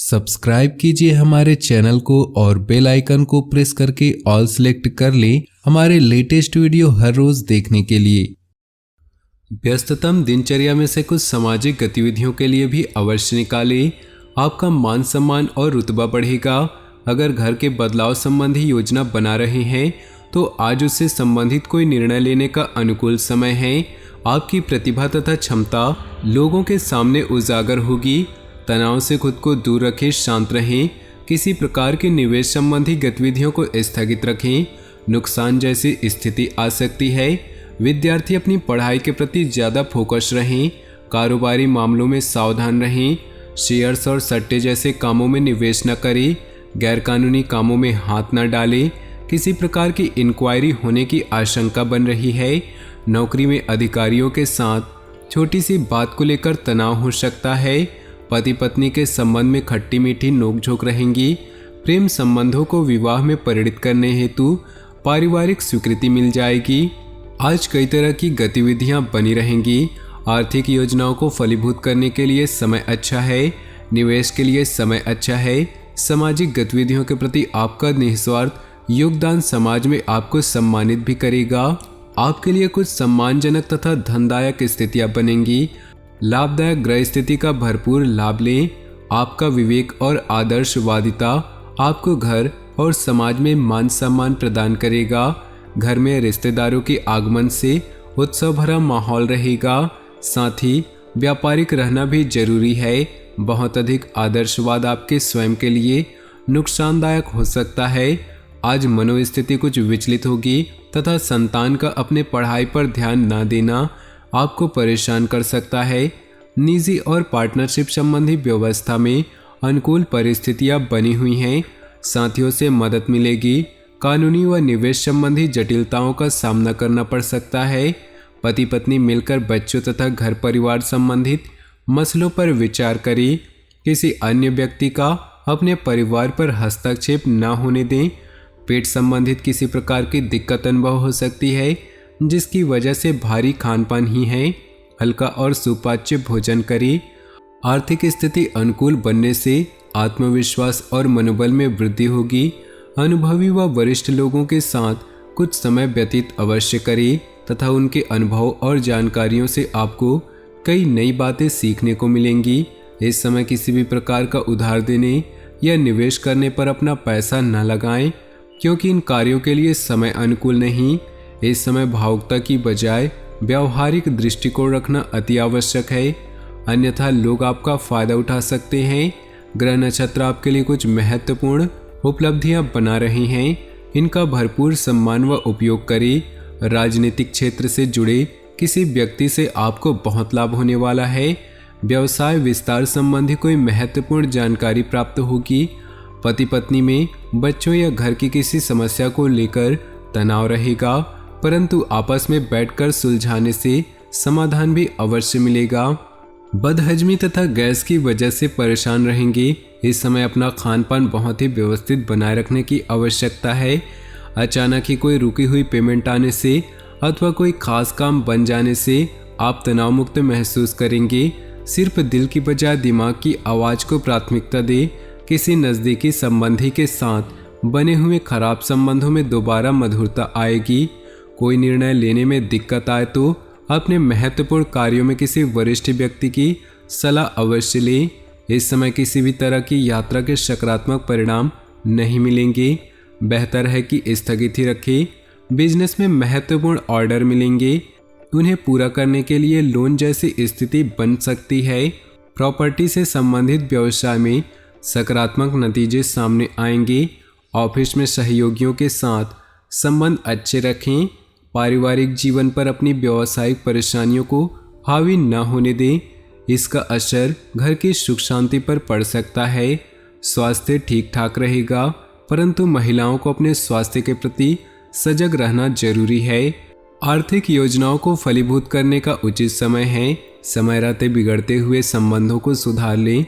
Subscribe कीजिए हमारे channel को और बेल आइकन को प्रेस करके ऑल सेलेक्ट कर लें हमारे लेटेस्ट वीडियो हर रोज देखने के लिए। व्यस्ततम दिनचर्या में से कुछ सामाजिक गतिविधियों के लिए भी अवश्य निकालें। आपका मान सम्मान और रुतबा बढ़ेगा। अगर घर के बदलाव संबंधी योजना बना रहे हैं तो आज उससे संबंधित कोई निर्णय लेने का अनुकूल समय है। आपकी प्रतिभा तथा क्षमता लोगों के सामने उजागर होगी। तनाव से खुद को दूर रखें, शांत रहें। किसी प्रकार के निवेश संबंधी गतिविधियों को स्थगित रखें, नुकसान जैसी स्थिति आ सकती है। विद्यार्थी अपनी पढ़ाई के प्रति ज़्यादा फोकस रहें। कारोबारी मामलों में सावधान रहें। शेयर्स और सट्टे जैसे कामों में निवेश न करें। गैरकानूनी कामों में हाथ न डालें। किसी प्रकार की इंक्वायरी होने की आशंका बन रही है। नौकरी में अधिकारियों के साथ छोटी सी बात को लेकर तनाव हो सकता है। पति पत्नी के संबंध में खट्टी मीठी नोकझोंक रहेंगी। प्रेम संबंधों को विवाह में परिणित करने हेतु पारिवारिक स्वीकृति मिल जाएगी। आज कई तरह की गतिविधियां बनी रहेंगी। आर्थिक योजनाओं को फलीभूत करने के लिए समय अच्छा है। निवेश के लिए समय अच्छा है। सामाजिक गतिविधियों के प्रति आपका निस्वार्थ योगदान समाज में आपको सम्मानित भी करेगा। आपके लिए कुछ सम्मानजनक तथा धनदायक स्थितियां बनेंगी। लाभदायक ग्रह स्थिति का भरपूर लाभ लें। आपका विवेक और आदर्शवादिता आपको घर और समाज में मान सम्मान प्रदान करेगा। घर में रिश्तेदारों के आगमन से उत्सव भरा माहौल रहेगा। साथ ही व्यापारिक रहना भी जरूरी है। बहुत अधिक आदर्शवाद आपके स्वयं के लिए नुकसानदायक हो सकता है। आज मनोस्थिति कुछ विचलित होगी तथा संतान का अपने पढ़ाई पर ध्यान न देना आपको परेशान कर सकता है। निजी और पार्टनरशिप संबंधी व्यवस्था में अनुकूल परिस्थितियां बनी हुई हैं। साथियों से मदद मिलेगी। कानूनी व निवेश संबंधी जटिलताओं का सामना करना पड़ सकता है। पति पत्नी मिलकर बच्चों तथा घर परिवार संबंधित मसलों पर विचार करें। किसी अन्य व्यक्ति का अपने परिवार पर हस्तक्षेप न होने दें। पेट संबंधित किसी प्रकार की दिक्कत अनुभव हो सकती है जिसकी वजह से भारी खानपान ही है। हल्का और सुपाच्य भोजन करें। आर्थिक स्थिति अनुकूल बनने से आत्मविश्वास और मनोबल में वृद्धि होगी। अनुभवी व वरिष्ठ लोगों के साथ कुछ समय व्यतीत अवश्य करें तथा उनके अनुभव और जानकारियों से आपको कई नई बातें सीखने को मिलेंगी। इस समय किसी भी प्रकार का उधार देने या निवेश करने पर अपना पैसा न लगाएं, क्योंकि इन कार्यों के लिए समय अनुकूल नहीं। इस समय भावुकता की बजाय व्यावहारिक दृष्टिकोण रखना अति आवश्यक है, अन्यथा लोग आपका फायदा उठा सकते हैं। ग्रह नक्षत्र आपके लिए कुछ महत्वपूर्ण उपलब्धियां बना रहे हैं। इनका भरपूर सम्मान व उपयोग करें। राजनीतिक क्षेत्र से जुड़े किसी व्यक्ति से आपको बहुत लाभ होने वाला है। व्यवसाय विस्तार संबंधी कोई महत्वपूर्ण जानकारी प्राप्त होगी। पति पत्नी में बच्चों या घर की किसी समस्या को लेकर तनाव रहेगा, परंतु आपस में बैठकर सुलझाने से समाधान भी अवश्य मिलेगा। बदहजमी तथा गैस की वजह से परेशान रहेंगे। इस समय अपना खान पान बहुत ही व्यवस्थित बनाए रखने की आवश्यकता है। अचानक ही कोई रुकी हुई पेमेंट आने से अथवा कोई खास काम बन जाने से आप तनाव मुक्त महसूस करेंगे। सिर्फ दिल की बजाय दिमाग की आवाज़ को प्राथमिकता दें। किसी नज़दीकी संबंधी के साथ बने हुए खराब संबंधों में दोबारा मधुरता आएगी। कोई निर्णय लेने में दिक्कत आए तो अपने महत्वपूर्ण कार्यों में किसी वरिष्ठ व्यक्ति की सलाह अवश्य लें। इस समय किसी भी तरह की यात्रा के सकारात्मक परिणाम नहीं मिलेंगे। बेहतर है कि स्थगित ही रखें। बिजनेस में महत्वपूर्ण ऑर्डर मिलेंगे। उन्हें पूरा करने के लिए लोन जैसी स्थिति बन सकती है। प्रॉपर्टी से संबंधित व्यवसाय में सकारात्मक नतीजे सामने आएंगे। ऑफिस में सहयोगियों के साथ संबंध अच्छे रखें। पारिवारिक जीवन पर अपनी व्यावसायिक परेशानियों को हावी न होने दें। इसका असर घर की सुख शांति पर पड़ सकता है। स्वास्थ्य ठीक ठाक रहेगा, परंतु महिलाओं को अपने स्वास्थ्य के प्रति सजग रहना जरूरी है। आर्थिक योजनाओं को फलीभूत करने का उचित समय है। समय रहते बिगड़ते हुए संबंधों को सुधार लें।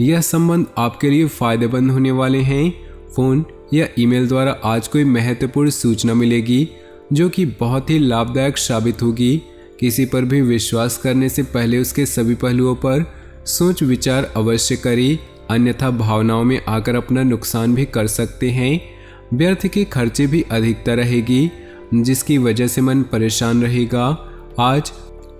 यह संबंध आपके लिए फायदेमंद होने वाले हैं। फोन या ईमेल द्वारा आज कोई महत्वपूर्ण सूचना मिलेगी जो कि बहुत ही लाभदायक साबित होगी। किसी पर भी विश्वास करने से पहले उसके सभी पहलुओं पर सोच विचार अवश्य करें। अन्यथा भावनाओं में आकर अपना नुकसान भी कर सकते हैं। व्यर्थ के खर्चे भी अधिकता रहेगी, जिसकी वजह से मन परेशान रहेगा। आज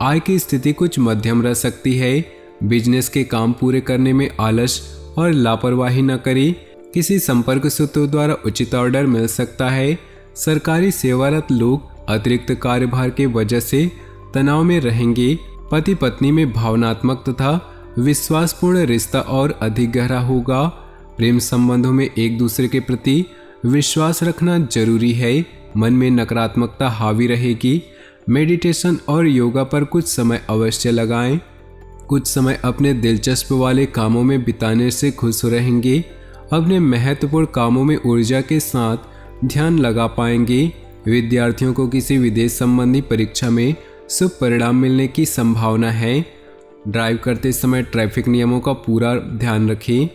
आय की स्थिति कुछ मध्यम रह सकती है। बिजनेस के काम पूरे करने में आलस और लापरवाही न करें। किसी संपर्क सूत्रों द्वारा उचित ऑर्डर मिल सकता है। सरकारी सेवारत लोग अतिरिक्त कार्यभार के वजह से तनाव में रहेंगे। पति पत्नी में भावनात्मक तथा विश्वासपूर्ण रिश्ता और अधिक गहरा होगा। प्रेम संबंधों में एक दूसरे के प्रति विश्वास रखना जरूरी है। मन में नकारात्मकता हावी रहेगी। मेडिटेशन और योगा पर कुछ समय अवश्य लगाएं। कुछ समय अपने दिलचस्प वाले कामों में बिताने से खुश रहेंगे। अपने महत्वपूर्ण कामों में ऊर्जा के साथ ध्यान लगा पाएंगे। विद्यार्थियों को किसी विदेश संबंधी परीक्षा में शुभ परिणाम मिलने की संभावना है। ड्राइव करते समय ट्रैफिक नियमों का पूरा ध्यान रखें।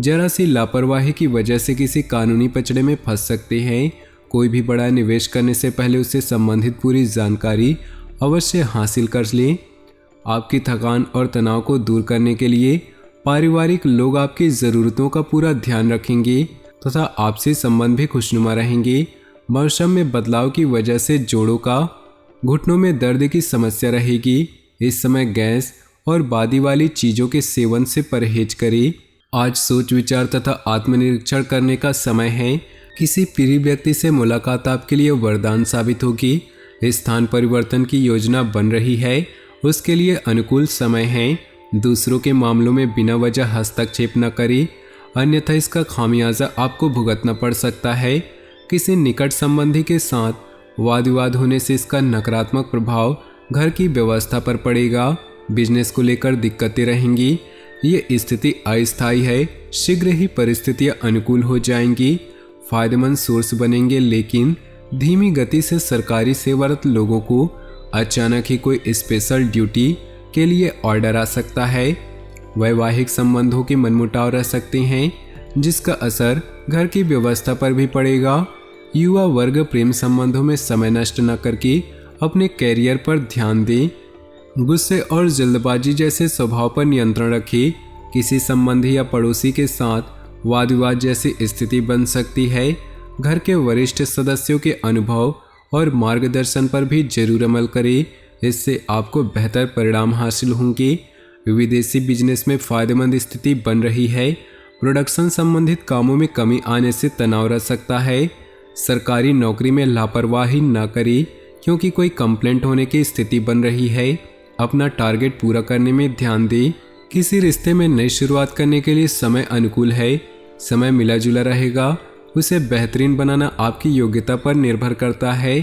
जरा सी लापरवाही की वजह से किसी कानूनी पचड़े में फंस सकते हैं। कोई भी बड़ा निवेश करने से पहले उससे संबंधित पूरी जानकारी अवश्य हासिल कर लें। आपकी थकान और तनाव को दूर करने के लिए पारिवारिक लोग आपकी ज़रूरतों का पूरा ध्यान रखेंगे तथा आपसे संबंध भी खुशनुमा रहेंगे। मौसम में बदलाव की वजह से जोड़ों का घुटनों में दर्द की समस्या रहेगी। इस समय गैस और बादी वाली चीज़ों के सेवन से परहेज करें। आज सोच विचार तथा आत्मनिरीक्षण करने का समय है। किसी प्रिय व्यक्ति से मुलाकात आपके लिए वरदान साबित होगी। स्थान परिवर्तन की योजना बन रही है, उसके लिए अनुकूल समय है। दूसरों के मामलों में बिना वजह हस्तक्षेप न करें, अन्यथा इसका खामियाजा आपको भुगतना पड़ सकता है। किसी निकट संबंधी के साथ वाद विवाद होने से इसका नकारात्मक प्रभाव घर की व्यवस्था पर पड़ेगा। बिजनेस को लेकर दिक्कतें रहेंगी। ये स्थिति अस्थायी है, शीघ्र ही परिस्थितियां अनुकूल हो जाएंगी। फायदेमंद सोर्स बनेंगे, लेकिन धीमी गति से सरकारी सेवारत लोगों को अचानक ही कोई स्पेशल ड्यूटी के लिए ऑर्डर आ सकता है। वैवाहिक संबंधों के मनमुटाव रह सकते हैं, जिसका असर घर की व्यवस्था पर भी पड़ेगा। युवा वर्ग प्रेम संबंधों में समय नष्ट न करके अपने कैरियर पर ध्यान दें। गुस्से और जल्दबाजी जैसे स्वभाव पर नियंत्रण रखें। किसी संबंधी या पड़ोसी के साथ वाद विवाद जैसी स्थिति बन सकती है। घर के वरिष्ठ सदस्यों के अनुभव और मार्गदर्शन पर भी जरूर अमल करें, इससे आपको बेहतर परिणाम हासिल होंगे। विदेशी बिजनेस में फायदेमंद स्थिति बन रही है। प्रोडक्शन संबंधित कामों में कमी आने से तनाव रह सकता है। सरकारी नौकरी में लापरवाही न करें, क्योंकि कोई कंप्लेंट होने की स्थिति बन रही है। अपना टारगेट पूरा करने में ध्यान दें। किसी रिश्ते में नई शुरुआत करने के लिए समय अनुकूल है। समय मिला जुला रहेगा, उसे बेहतरीन बनाना आपकी योग्यता पर निर्भर करता है।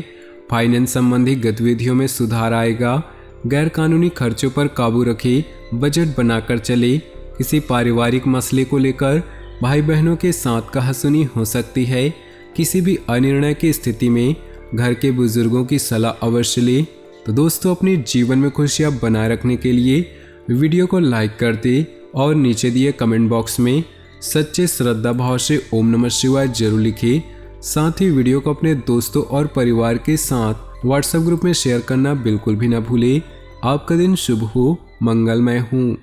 फाइनेंस संबंधी गतिविधियों में सुधार आएगा। गैर कानूनी खर्चों पर काबू रखें, बजट बनाकर चले। किसी पारिवारिक मसले को लेकर भाई बहनों के साथ कहासुनी हो सकती है। किसी भी अनिर्णय की स्थिति में घर के बुजुर्गों की सलाह अवश्य लें। तो दोस्तों, अपने जीवन में खुशियां बनाए रखने के लिए वीडियो को लाइक कर दें और नीचे दिए कमेंट बॉक्स में सच्चे श्रद्धा भाव से ओम नमः शिवाय जरूर लिखें। साथ ही वीडियो को अपने दोस्तों और परिवार के साथ व्हाट्सएप ग्रुप में शेयर करना बिल्कुल भी ना भूलें। आपका दिन शुभ हो, मंगलमय हो।